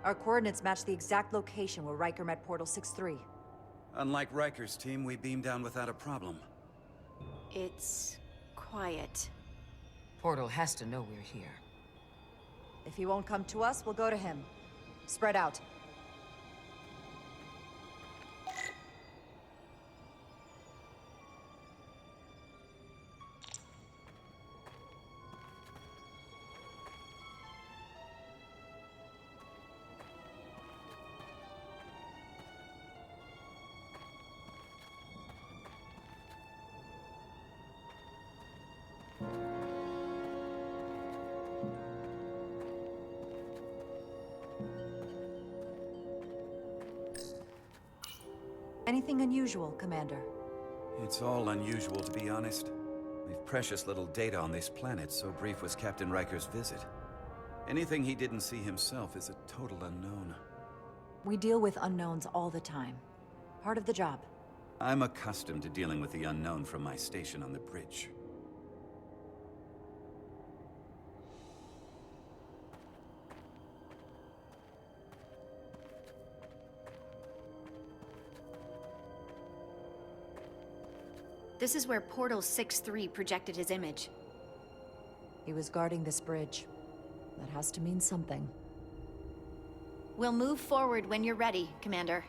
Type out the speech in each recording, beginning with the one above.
Our coordinates match the exact location where Riker met Portal 6-3. Unlike Riker's team, we beamed down without a problem. It's quiet. Portal has to know we're here. If he won't come to us, we'll go to him. Spread out. Anything unusual, Commander? It's all unusual, to be honest. We've precious little data on this planet, so brief was Captain Riker's visit. Anything he didn't see himself is a total unknown. We deal with unknowns all the time. Part of the job. I'm accustomed to dealing with the unknown from my station on the bridge. This is where Portal 6-3 projected his image. He was guarding this bridge. That has to mean something. We'll move forward when you're ready, Commander.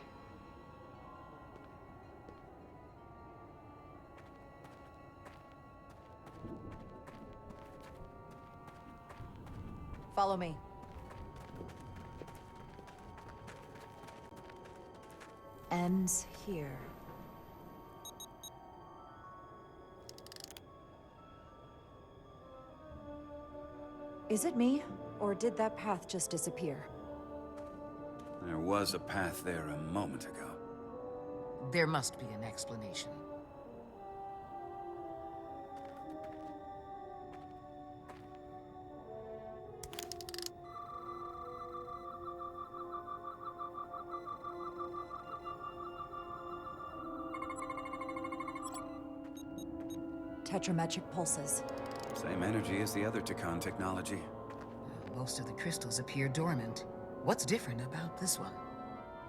Follow me. Ends here. Is it me, or did that path just disappear? There was a path there a moment ago. There must be an explanation. Tetrametric pulses. Same energy as the other Takan technology. Most of the crystals appear dormant. What's different about this one?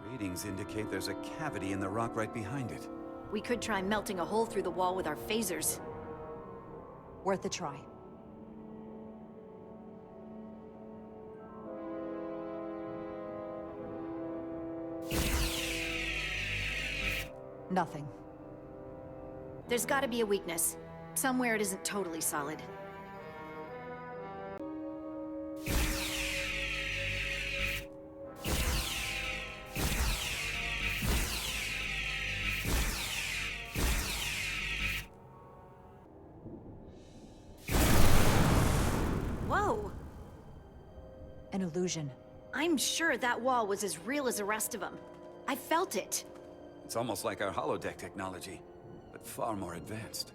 Readings indicate there's a cavity in the rock right behind it. We could try melting a hole through the wall with our phasers. Worth a try. Nothing. There's gotta be a weakness. Somewhere it isn't totally solid. Whoa! An illusion. I'm sure that wall was as real as the rest of them. I felt it. It's almost like our holodeck technology, but far more advanced.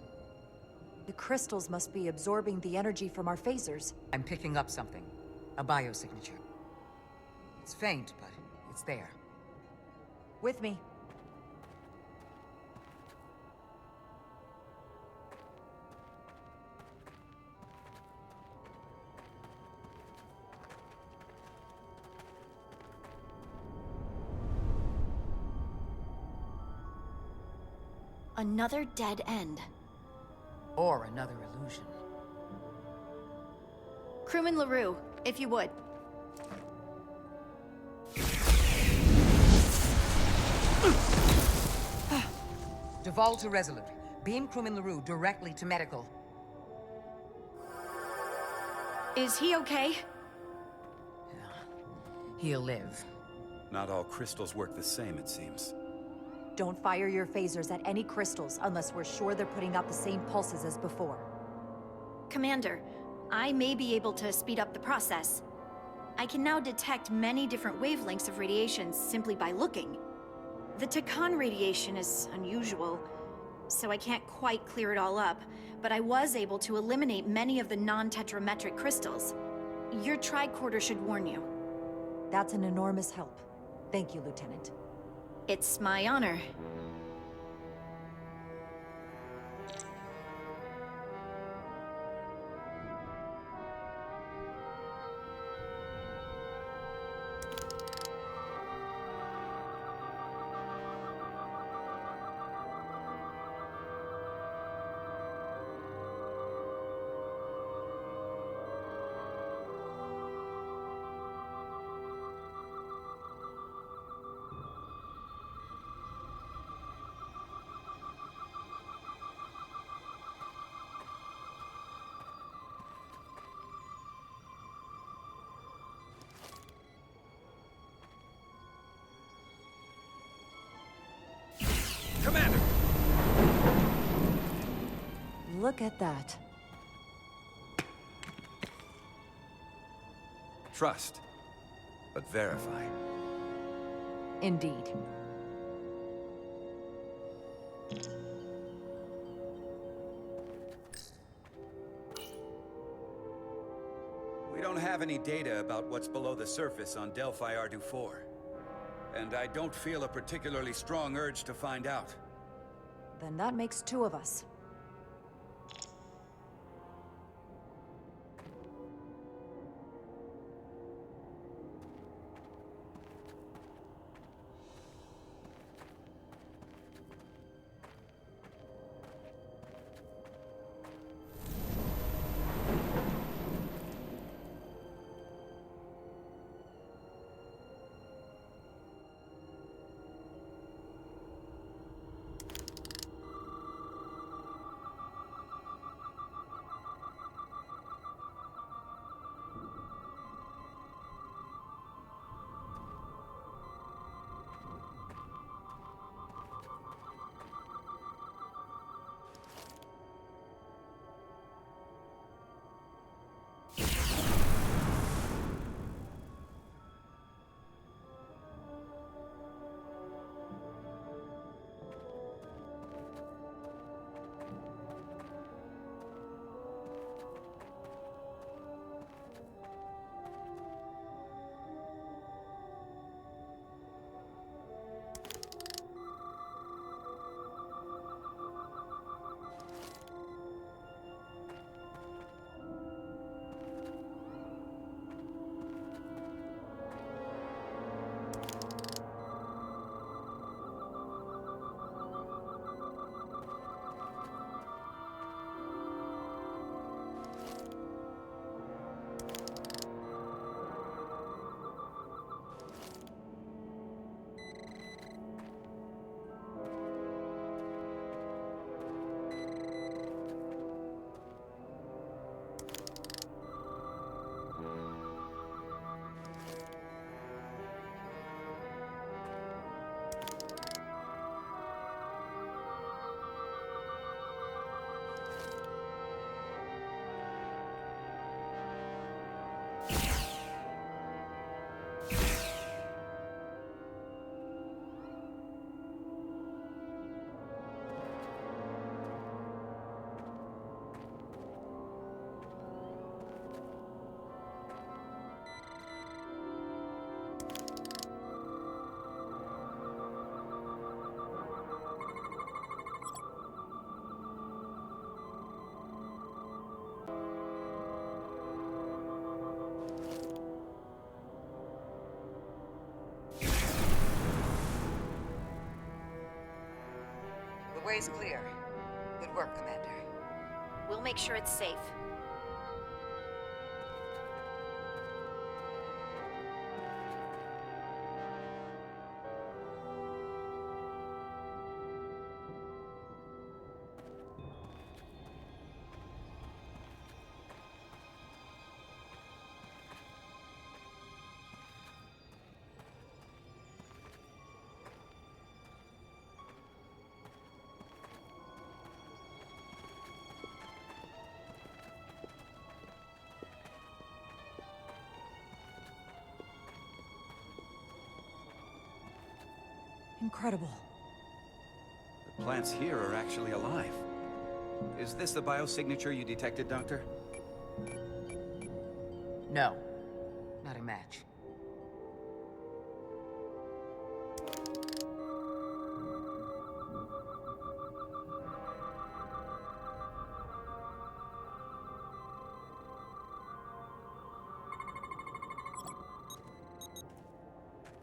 The crystals must be absorbing the energy from our phasers. I'm picking up something. A biosignature. It's faint, but it's there. With me. Another dead end. Or another illusion. Crewman LaRue, if you would. Devolve to Resolute. Beam Crewman LaRue directly to medical. Is he okay? He'll live. Not all crystals work the same, it seems. Don't fire your phasers at any crystals unless we're sure they're putting out the same pulses as before. Commander, I may be able to speed up the process. I can now detect many different wavelengths of radiation simply by looking. The Takan radiation is unusual, so I can't quite clear it all up, but I was able to eliminate many of the non-tetrametric crystals. Your tricorder should warn you. That's an enormous help. Thank you, Lieutenant. It's my honor. look at that. Trust, but verify. Indeed. We don't have any data about what's below the surface on Delphi Ardu 4. And I don't feel a particularly strong urge to find out. Then that makes two of us. The way's clear. Good work, Commander. We'll make sure it's safe. Incredible. The plants here are actually alive. Is this the biosignature you detected, Doctor? No. Not a match.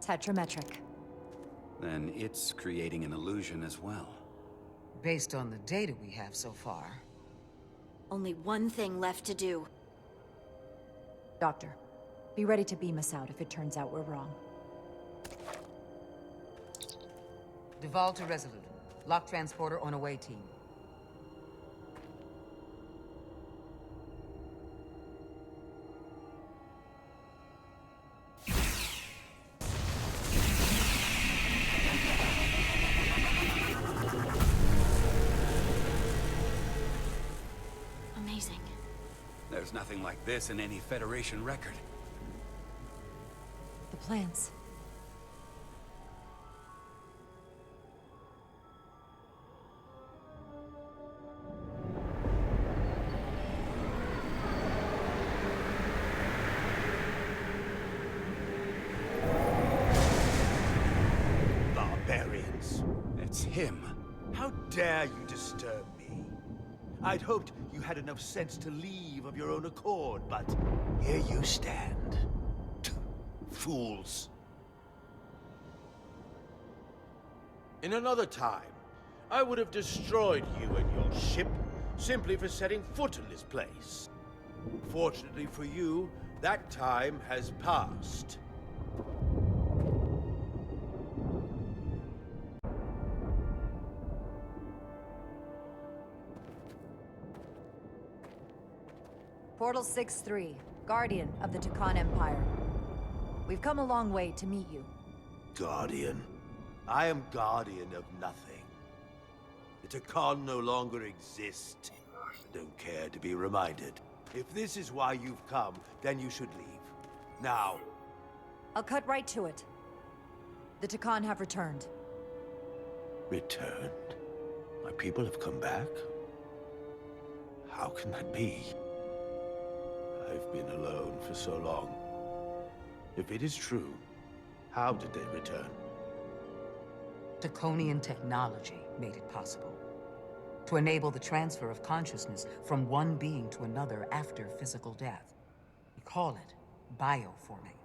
Tetrametric. Then it's creating an illusion as well. Based on the data we have so far. Only one thing left to do. Doctor, be ready to beam us out if it turns out we're wrong. Duval to Resolute. Lock transporter on away team. There's nothing like this in any Federation record. The plants. Barbarians. It's him. How dare you disturb me? I'd hoped you had enough sense to leave of your own accord, but here you stand. Fools. In another time, I would have destroyed you and your ship simply for setting foot in this place. Fortunately for you, that time has passed. Portal 6-3, Guardian of the Takan Empire. We've come a long way to meet you. Guardian? I am guardian of nothing. The Takan no longer exist. Don't care to be reminded. If this is why you've come, then you should leave. Now. I'll cut right to it. The Takan have returned. Returned? My people have come back? How can that be? I've been alone for so long. If it is true, how did they return? Draconian technology made it possible to enable the transfer of consciousness from one being to another after physical death. We call it bioforming.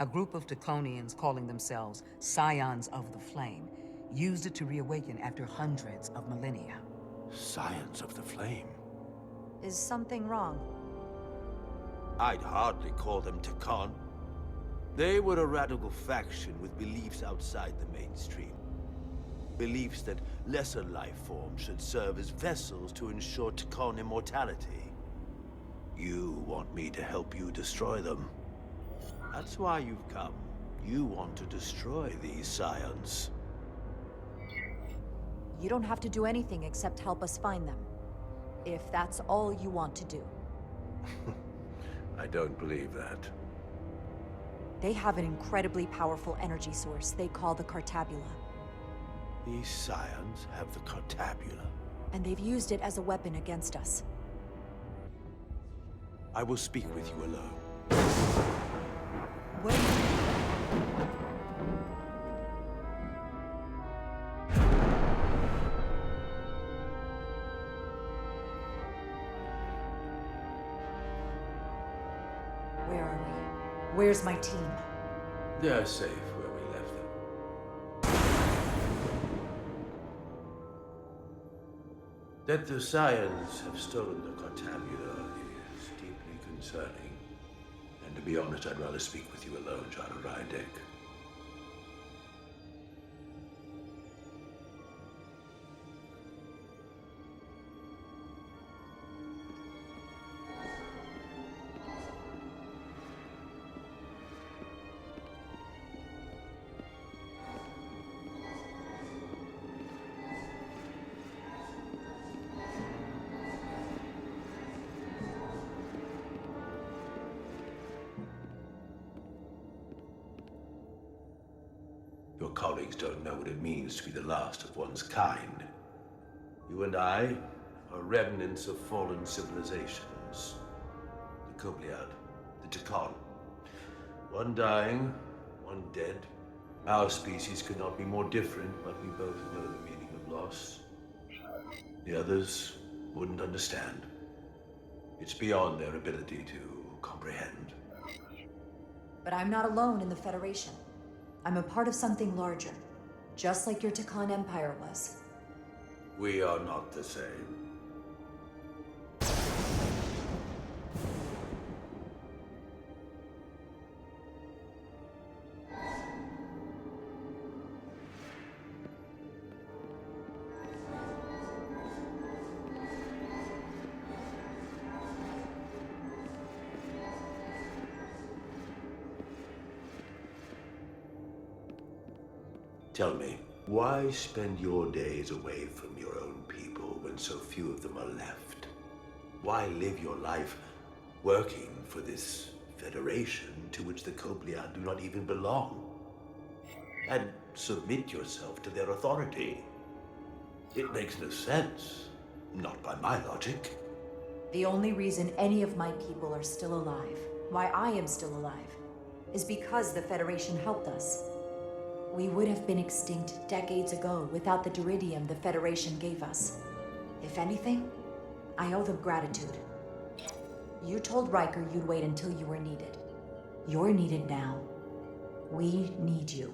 A group of Draconians calling themselves Scions of the Flame used it to reawaken after hundreds of millennia. Scions of the Flame? Is something wrong? I'd hardly call them Takan. They were a radical faction with beliefs outside the mainstream. Beliefs that lesser life forms should serve as vessels to ensure Takan immortality. You want me to help you destroy them. That's why you've come. You want to destroy these scions. You don't have to do anything except help us find them. If that's all you want to do. I don't believe that. They have an incredibly powerful energy source they call the Cartabula. These scions have the Cartabula. And they've used it as a weapon against us. I will speak with you alone. Wait. Where are we? Where's my team? They're safe where we left them. That the scions have stolen the Cartabula is deeply concerning. And to be honest, I'd rather speak with you alone, John Rydick. Your colleagues don't know what it means to be the last of one's kind. You and I are remnants of fallen civilizations. The Kobliad, the Takan. One dying, one dead. Our species could not be more different, but we both know the meaning of loss. The others wouldn't understand. It's beyond their ability to comprehend. But I'm not alone in the Federation. I'm a part of something larger, just like your Takan Empire was. We are not the same. Tell me, why spend your days away from your own people when so few of them are left? Why live your life working for this federation to which the Coblia do not even belong, and submit yourself to their authority. It makes no sense, not by my logic. The only reason any of my people are still alive, why I am still alive, is because the Federation helped us. We would have been extinct decades ago without the Duridium the Federation gave us. If anything, I owe them gratitude. You told Riker you'd wait until you were needed. You're needed now. We need you.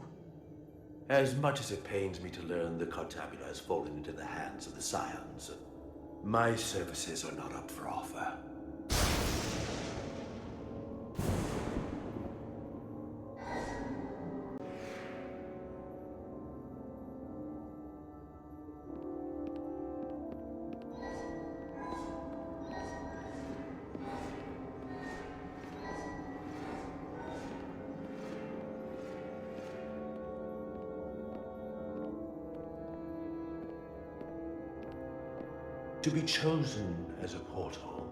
As much as it pains me to learn the Cartabula has fallen into the hands of the Scions, my services are not up for offer. To be chosen as a portal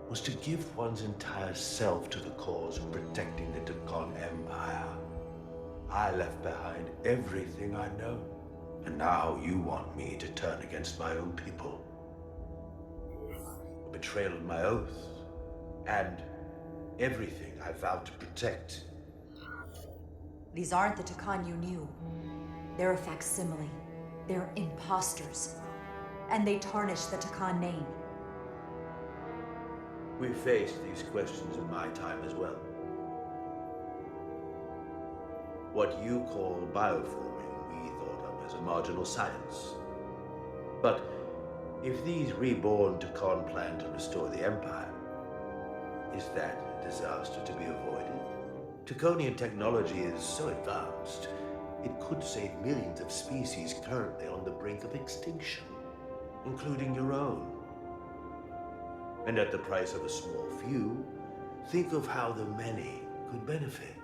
was to give one's entire self to the cause of protecting the Tacon Empire. I left behind everything I know, and now you want me to turn against my own people. A betrayal of my oath, and everything I vowed to protect. These aren't the Tacon you knew. They're a facsimile. They're imposters. And they tarnish the Tacon name. We faced these questions in my time as well. What you call bioforming, we thought of as a marginal science. But if these reborn Tacon plan to restore the Empire, is that a disaster to be avoided? Taconian technology is so advanced, it could save millions of species currently on the brink of extinction, including your own. And at the price of a small few, think of how the many could benefit.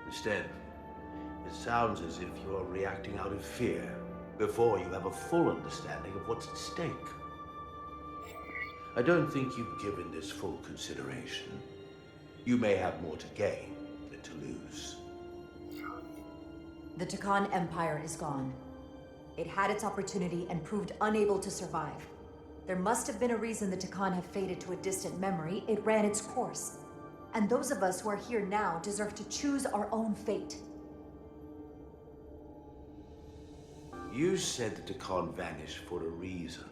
Instead, it sounds as if you're reacting out of fear before you have a full understanding of what's at stake. I don't think you've given this full consideration. You may have more to gain than to lose. The Tacon Empire is gone. It had its opportunity and proved unable to survive. There must have been a reason the Tacon have faded to a distant memory. It ran its course. And those of us who are here now deserve to choose our own fate. You said the Tacon vanished for a reason.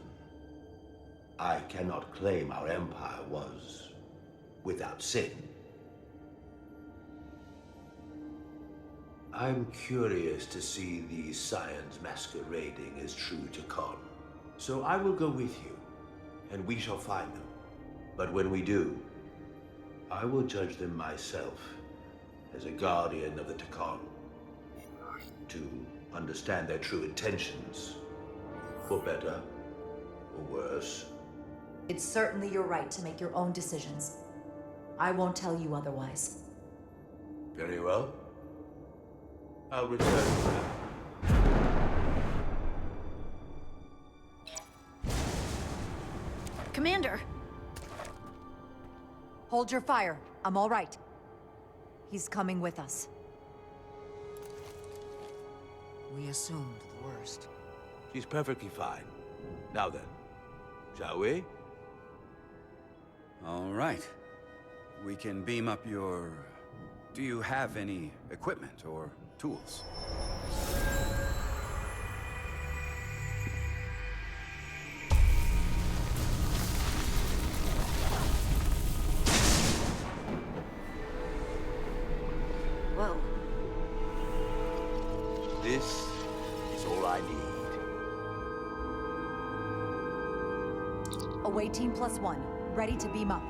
I cannot claim our empire was without sin. I'm curious to see these scions masquerading as true Tacon. So I will go with you, and we shall find them. But when we do, I will judge them myself as a guardian of the Tacon, to understand their true intentions, for better or worse. It's certainly your right to make your own decisions. I won't tell you otherwise. Very well. I'll return now. Commander! Hold your fire. I'm all right. He's coming with us. We assumed the worst. She's perfectly fine. Now then, shall we? All right. We can beam up your... Do you have any equipment or tools? Whoa. This is all I need. Away team +1. Ready to beam up.